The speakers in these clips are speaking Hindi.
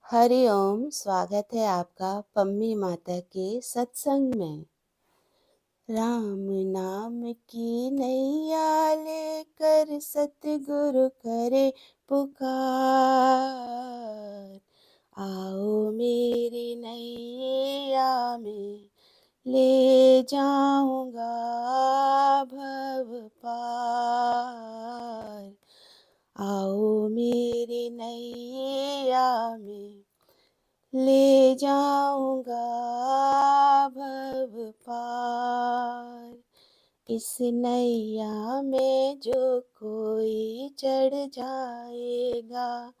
हरि ओम। स्वागत है आपका पम्मी माता के सत्संग में। राम नाम की नैया लेकर सतगुरु करे पुकार। आओ मेरी नैया में ले जाऊंगा भव पार। आओ मेरी नैया में ले जाऊंगा भव पार। इस नैया में जो कोई चढ़ जाएगा,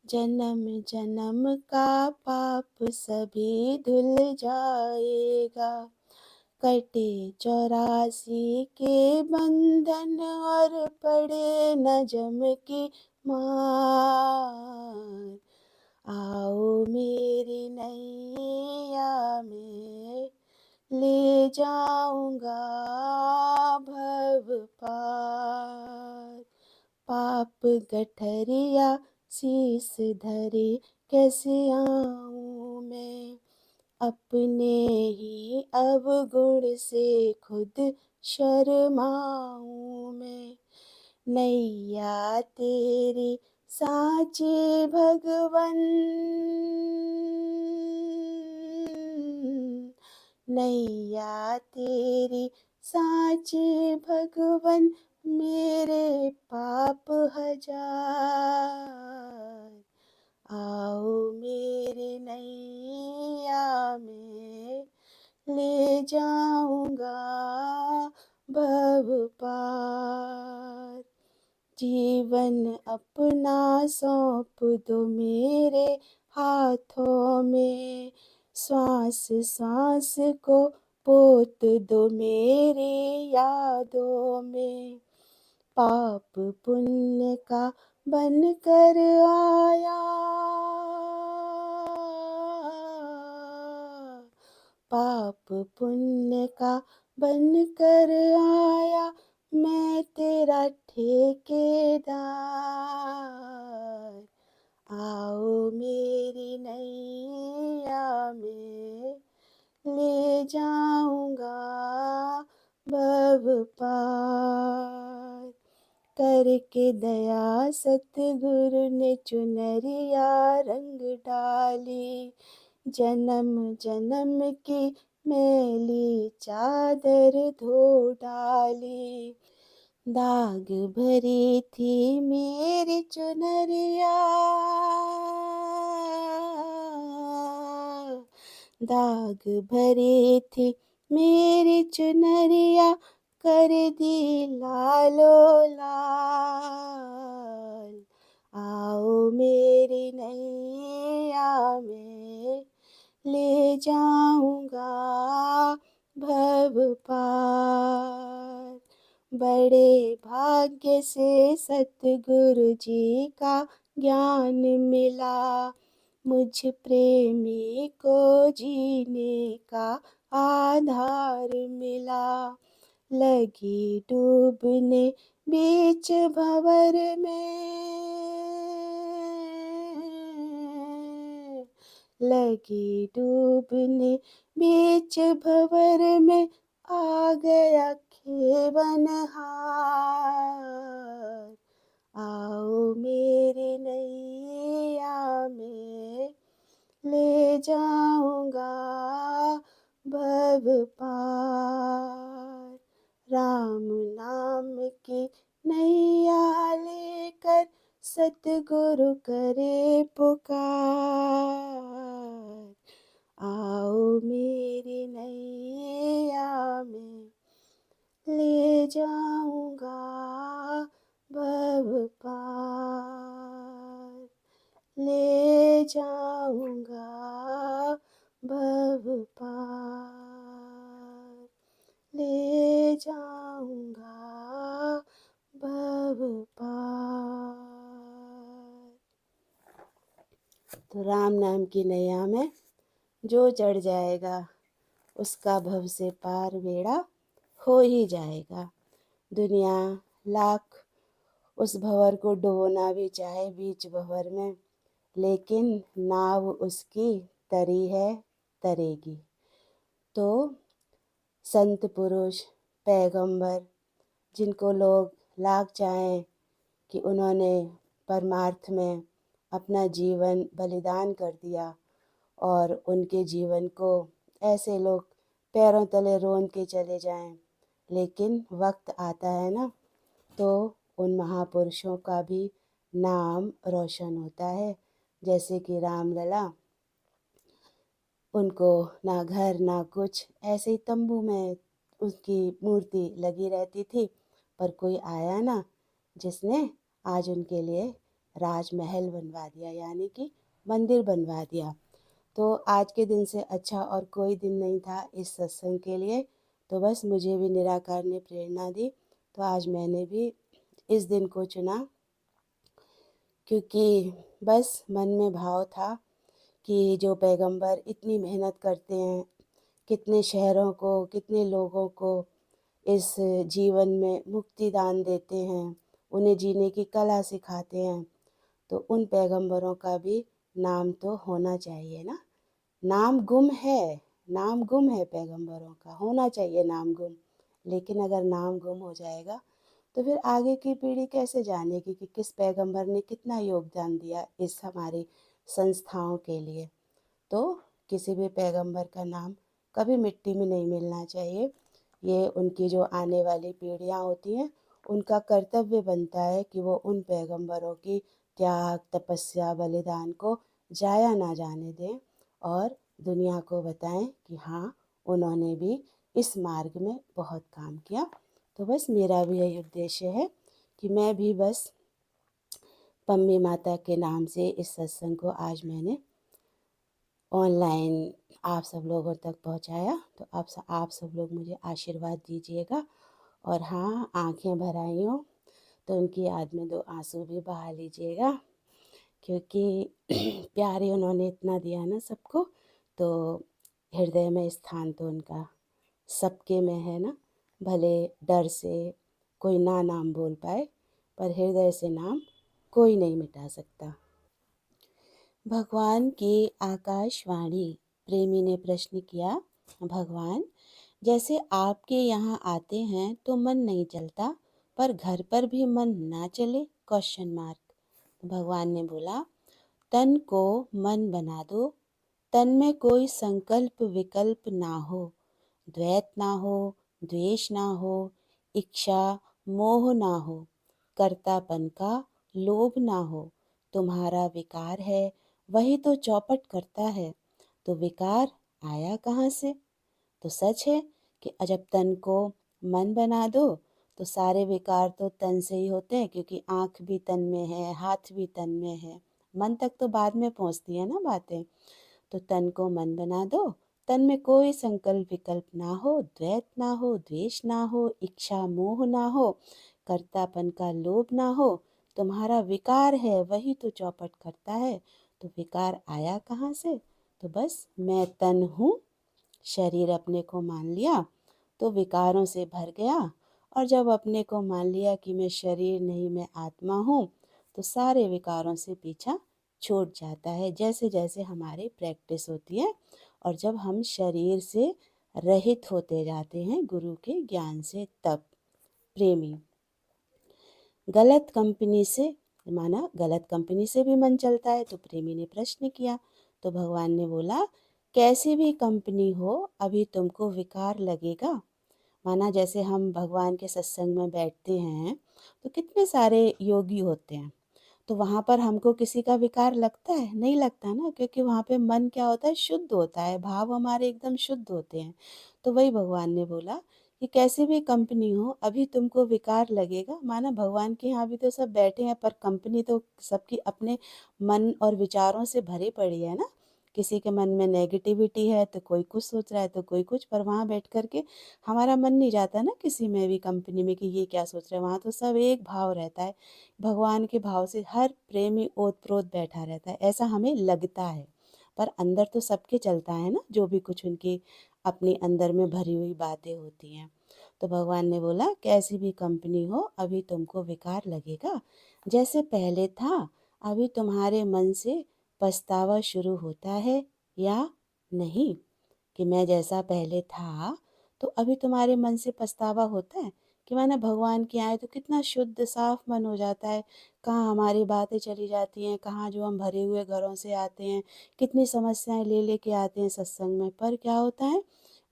जन्म जन्म का पाप सभी धुल जाएगा। कटे 84 के बंधन और पड़े न जम की मार। आओ मेरी नैया में ले जाऊंगा भव पार। पाप गठरिया शीस धरे कैसे आऊं मैं, अपने ही अवगुण से खुद शर्माऊं मैं। नैया तेरी साची भगवन, नैया तेरी साची भगवन, मेरे पाप हजार। आओ मेरी नैया में ले जाऊंगा भव पार। जीवन अपना सौंप दो मेरे हाथों में, श्वास श्वास को पोत दो मेरी यादों में। पाप पुण्य का बन कर आया, पाप पुण्य का बन कर आया, मैं तेरा ठेकेदार। आओ मेरी नैया में ले जाऊंगा भव पार। करके दया सतगुरु ने चुनरिया रंग डाली, जन्म जन्म की मैली चादर धो डाली। दाग भरी थी मेरी चुनरिया, दाग भरी थी मेरी चुनरिया, कर दी लालो लाल। आओ मेरी नैया में ले जाऊंगा भव पार। बड़े भाग्य से सतगुरु जी का ज्ञान मिला, मुझ प्रेमी को जीने का आधार मिला। लगी डूबने बीच भंवर में, लगी डूबने बीच भंवर में, आ गया खेवनहार। आओ मेरी नैया में ले जाऊंगा भव पार। राम नाम की नैया लेकर सतगुरु करे पुकार। आओ मेरी नैया में ले जाऊंगा भव पार, ले जाऊंगा भव पार, ले जाऊंगा भव पार। तो राम नाम की नैया में जो चढ़ जाएगा, उसका भव से पार बेड़ा हो ही जाएगा। दुनिया लाख उस भंवर को डुबोना भी चाहे बीच भंवर में, लेकिन नाव उसकी तरी है तरेगी। तो संत पुरुष, पैगंबर, जिनको लोग लाख चाहें कि उन्होंने परमार्थ में अपना जीवन बलिदान कर दिया और उनके जीवन को ऐसे लोग पैरों तले रोन के चले जाएं, लेकिन वक्त आता है ना, तो उन महापुरुषों का भी नाम रोशन होता है। जैसे कि रामलला, उनको ना घर ना कुछ, ऐसे ही तंबू में उसकी मूर्ति लगी रहती थी, पर कोई आया ना जिसने आज उनके लिए राजमहल बनवा दिया, यानी कि मंदिर बनवा दिया। तो आज के दिन से अच्छा और कोई दिन नहीं था इस सत्संग के लिए। तो बस मुझे भी निराकार ने प्रेरणा दी, तो आज मैंने भी इस दिन को चुना, क्योंकि बस मन में भाव था कि जो पैगंबर इतनी मेहनत करते हैं, कितने शहरों को, कितने लोगों को इस जीवन में मुक्ति दान देते हैं, उन्हें जीने की कला सिखाते हैं, तो उन पैगंबरों का भी नाम तो होना चाहिए ना। नाम गुम है, नाम गुम है, पैगंबरों का होना चाहिए नाम गुम। लेकिन अगर नाम गुम हो जाएगा तो फिर आगे की पीढ़ी कैसे जानेगी कि किस पैगंबर ने कितना योगदान दिया इस हमारी संस्थाओं के लिए। तो किसी भी पैगंबर का नाम कभी मिट्टी में नहीं मिलना चाहिए। ये उनकी जो आने वाली पीढ़ियाँ होती हैं, उनका कर्तव्य बनता है कि वो उन पैगंबरों की त्याग, तपस्या, बलिदान को जाया ना जाने दें और दुनिया को बताएं कि हाँ, उन्होंने भी इस मार्ग में बहुत काम किया। तो बस मेरा भी यही उद्देश्य है कि मैं भी बस पम्मी माता के नाम से इस सत्संग को आज मैंने ऑनलाइन आप सब लोगों तक पहुंचाया। तो आप सब लोग मुझे आशीर्वाद दीजिएगा। और हाँ, आंखें भर आई हों तो उनकी याद में 2 आंसू भी बहा लीजिएगा, क्योंकि प्यार ही उन्होंने इतना दिया ना सबको, तो हृदय में स्थान तो उनका सबके में है ना। भले डर से कोई ना नाम बोल पाए, पर हृदय से नाम कोई नहीं मिटा सकता। भगवान की आकाशवाणी। प्रेमी ने प्रश्न किया, भगवान, जैसे आपके यहाँ आते हैं तो मन नहीं चलता, पर घर पर भी मन ना चले? Question mark. भगवान ने बोला, तन को मन बना दो, तन में कोई संकल्प विकल्प ना हो, द्वैत ना हो, द्वेष ना हो, इच्छा मोह ना हो, कर्तापन का लोभ ना हो। तुम्हारा विकार है वही तो चौपट करता है, तो विकार आया कहाँ से? तो सच है कि जब तन को मन बना दो तो सारे विकार तो तन से ही होते हैं, क्योंकि आँख भी तन में है, हाथ भी तन में है, मन तक तो बाद में पहुँचती है ना बातें। तो तन को मन बना दो, तन में कोई संकल्प विकल्प ना हो, द्वैत ना हो, द्वेष ना हो, इच्छा मोह ना हो, कर्तापन का लोभ ना हो। तुम्हारा विकार है वही तो चौपट करता है, तो विकार आया कहाँ से? तो बस मैं तन हूँ, शरीर अपने को मान लिया तो विकारों से भर गया। और जब अपने को मान लिया कि मैं शरीर नहीं, मैं आत्मा हूँ, तो सारे विकारों से पीछा छूट जाता है, जैसे जैसे हमारी प्रैक्टिस होती है और जब हम शरीर से रहित होते जाते हैं गुरु के ज्ञान से। तब प्रेमी, गलत कंपनी से, माना गलत कंपनी से भी मन चलता है, तो प्रेमी ने प्रश्न किया। तो भगवान ने बोला, कैसी भी कंपनी हो अभी तुमको विकार लगेगा। माना जैसे हम भगवान के सत्संग में बैठते हैं तो कितने सारे योगी होते हैं, तो वहाँ पर हमको किसी का विकार लगता है? नहीं लगता ना, क्योंकि वहाँ पे मन क्या होता है? शुद्ध होता है, भाव हमारे एकदम शुद्ध होते हैं। तो वही भगवान ने बोला कि कैसे भी कंपनी हो अभी तुमको विकार लगेगा। माना भगवान के यहाँ भी तो सब बैठे हैं, पर कंपनी तो सबकी अपने मन और विचारों से भरी पड़ी है ना। किसी के मन में नेगेटिविटी है तो कोई कुछ सोच रहा है तो कोई कुछ, पर वहाँ बैठ कर के हमारा मन नहीं जाता ना किसी में भी कंपनी में कि ये क्या सोच रहे हैं। वहाँ तो सब एक भाव रहता है, भगवान के भाव से हर प्रेमी ओत प्रोत बैठा रहता है, ऐसा हमें लगता है, पर अंदर तो सबके चलता है ना, जो भी कुछ उनकी अपने अंदर में भरी हुई बातें होती हैं। तो भगवान ने बोला, कैसी भी कंपनी हो अभी तुमको विकार लगेगा, जैसे पहले था अभी तुम्हारे मन से पछतावा शुरू होता है या नहीं? कि मैं जैसा पहले था, तो अभी तुम्हारे मन से पछतावा होता है कि मैंने भगवान के आए तो कितना शुद्ध साफ मन हो जाता है। कहाँ हमारी बातें चली जाती हैं, कहाँ जो हम भरे हुए घरों से आते हैं, कितनी समस्याएं ले लेके आते हैं सत्संग में, पर क्या होता है,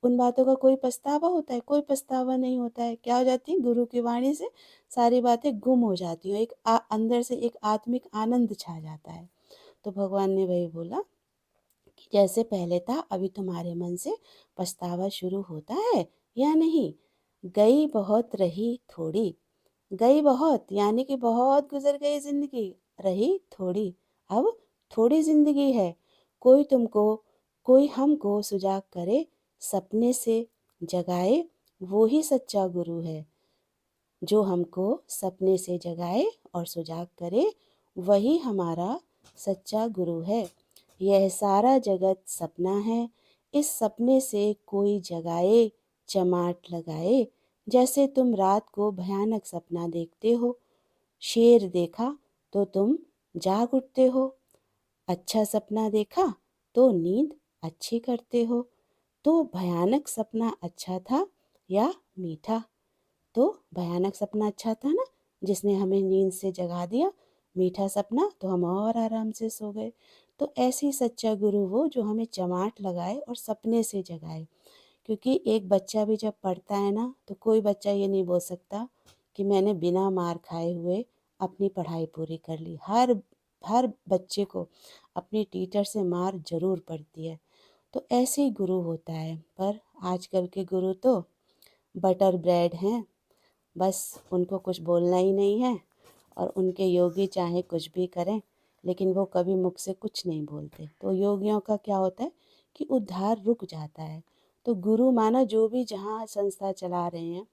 उन बातों का कोई पछतावा होता है? कोई पछतावा नहीं होता है। क्या हो जाती है, गुरु की वाणी से सारी बातें गुम हो जाती हैं, अंदर से एक आत्मिक आनंद छा जाता है। तो भगवान ने वही बोला कि जैसे पहले था, अभी तुम्हारे मन से पछतावा शुरू होता है या नहीं? गई बहुत रही थोड़ी, गई बहुत यानी कि बहुत गुजर गई जिंदगी, रही थोड़ी, अब थोड़ी जिंदगी है। कोई तुमको, कोई हमको सुजाग करे, सपने से जगाए, वो ही सच्चा गुरु है। जो हमको सपने से जगाए और सुजाग करे, वही हमारा सच्चा गुरु है। यह सारा जगत सपना है, इस सपने से कोई जगाए, चमाट लगाए। जैसे तुम रात को भयानक सपना देखते हो, शेर देखा तो तुम जाग उठते हो, अच्छा सपना देखा तो नींद अच्छी करते हो। तो भयानक सपना अच्छा था या मीठा? तो भयानक सपना अच्छा था ना, जिसने हमें नींद से जगा दिया। मीठा सपना तो हम और आराम से सो गए। तो ऐसे ही सच्चा गुरु वो जो हमें चमाट लगाए और सपने से जगाए। क्योंकि एक बच्चा भी जब पढ़ता है ना, तो कोई बच्चा ये नहीं बोल सकता कि मैंने बिना मार खाए हुए अपनी पढ़ाई पूरी कर ली। हर हर बच्चे को अपनी टीचर से मार जरूर पड़ती है। तो ऐसे ही गुरु होता है। पर आजकल के गुरु तो बटर ब्रेड हैं, बस उनको कुछ बोलना ही नहीं है, और उनके योगी चाहे कुछ भी करें, लेकिन वो कभी मुख से कुछ नहीं बोलते। तो योगियों का क्या होता है कि उद्धार रुक जाता है। तो गुरु माना जो भी जहाँ संस्था चला रहे हैं,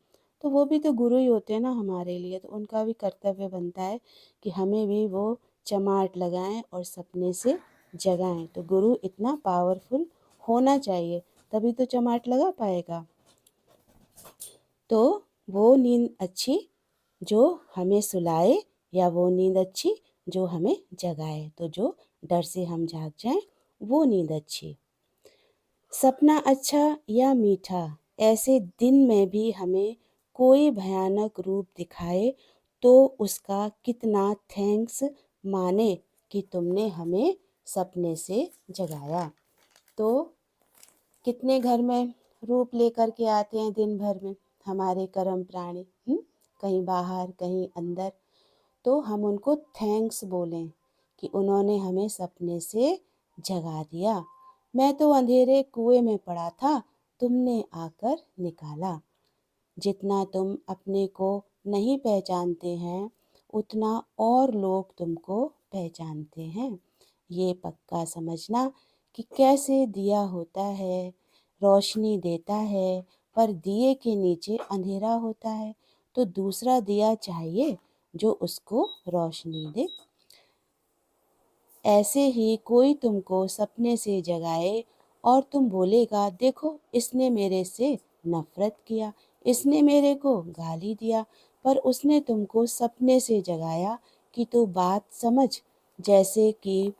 तो वो भी तो गुरु ही होते हैं ना हमारे लिए। तो उनका भी कर्तव्य बनता है कि हमें भी वो चमाट लगाएं और सपने से जगाएं। तो गुरु इतना पावरफुल होना चाहिए, तभी तो चमाट लगा पाएगा। तो वो नींद अच्छी जो हमें सुलाए, या वो नींद अच्छी जो हमें जगाए? तो जो डर से हम जाग जाएं, वो नींद अच्छी। सपना अच्छा या मीठा, ऐसे दिन में भी हमें कोई भयानक रूप दिखाए, तो उसका कितना थैंक्स माने कि तुमने हमें सपने से जगाया। तो कितने घर में रूप लेकर के आते हैं दिन भर में हमारे कर्म प्राणी, कहीं बाहर कहीं अंदर। तो हम उनको थैंक्स बोलें कि उन्होंने हमें सपने से जगा दिया। मैं तो अंधेरे कुएं में पड़ा था, तुमने आकर निकाला। जितना तुम अपने को नहीं पहचानते हैं, उतना और लोग तुमको पहचानते हैं। ये पक्का समझना कि कैसे दिया होता है, रोशनी देता है, पर दिए के नीचे अंधेरा होता है। तो दूसरा दिया चाहिए जो उसको रोशनी दे। ऐसे ही कोई तुमको सपने से जगाए और तुम बोलेगा, देखो इसने मेरे से नफरत किया, इसने मेरे को गाली दिया, पर उसने तुमको सपने से जगाया कि तू बात समझ। जैसे कि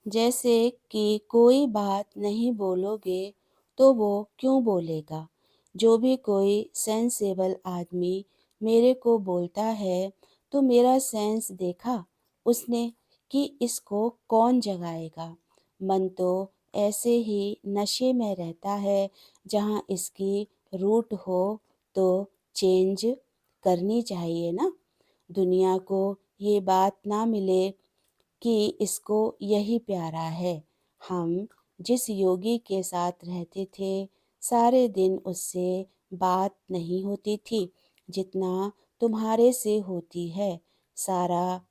जैसे कि कोई बात नहीं बोलोगे तो वो क्यों बोलेगा? जो भी कोई सेंसेबल आदमी मेरे को बोलता है, तो मेरा सेंस देखा उसने कि इसको कौन जगाएगा। मन तो ऐसे ही नशे में रहता है, जहाँ इसकी रूट हो तो चेंज करनी चाहिए ना। दुनिया को ये बात ना मिले कि इसको यही प्यारा है। हम जिस योगी के साथ रहते थे, सारे दिन उससे बात नहीं होती थी जितना तुम्हारे से होती है। सारा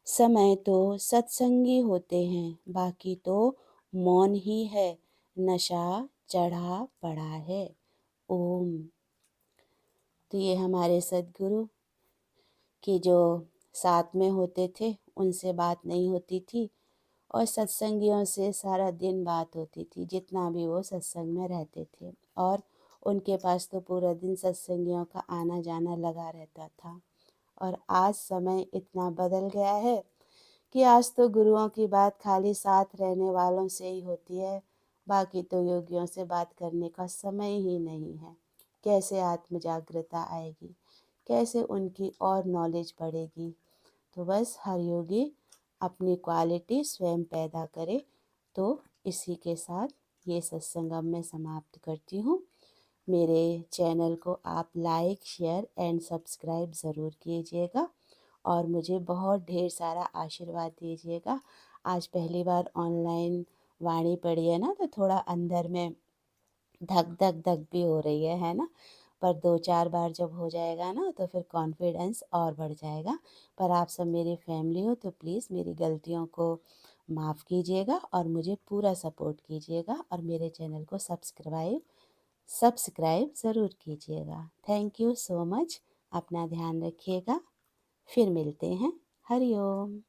समय तो सत्संगी होते हैं, बाकी तो मौन ही है। नशा चढ़ा पड़ा है। ओम। तो ये हमारे सद्गुरु कि जो साथ में होते थे, उनसे बात नहीं होती थी, और सत्संगियों से सारा दिन बात होती थी जितना भी वो सत्संग में रहते थे। और उनके पास तो पूरा दिन सत्संगियों का आना जाना लगा रहता था। और आज समय इतना बदल गया है कि आज तो गुरुओं की बात खाली साथ रहने वालों से ही होती है, बाकी तो योगियों से बात करने का समय ही नहीं है। कैसे आत्म जागृता आएगी, कैसे उनकी और नॉलेज बढ़ेगी। तो बस हर योगी अपनी क्वालिटी स्वयं पैदा करे। तो इसी के साथ ये सत्संग अब मैं समाप्त करती हूँ। मेरे चैनल को आप लाइक, शेयर एंड सब्सक्राइब ज़रूर कीजिएगा और मुझे बहुत ढेर सारा आशीर्वाद दीजिएगा। आज पहली बार ऑनलाइन वाणी पढ़ी है ना, तो थोड़ा अंदर में धक धक धक भी हो रही है ना। पर 2-4 बार जब हो जाएगा ना तो फिर कॉन्फिडेंस और बढ़ जाएगा। पर आप सब मेरी फैमिली हो तो प्लीज़ मेरी गलतियों को माफ़ कीजिएगा और मुझे पूरा सपोर्ट कीजिएगा और मेरे चैनल को सब्सक्राइब सब्सक्राइब ज़रूर कीजिएगा। Thank you so much. अपना ध्यान रखिएगा। फिर मिलते हैं। हरि ओम।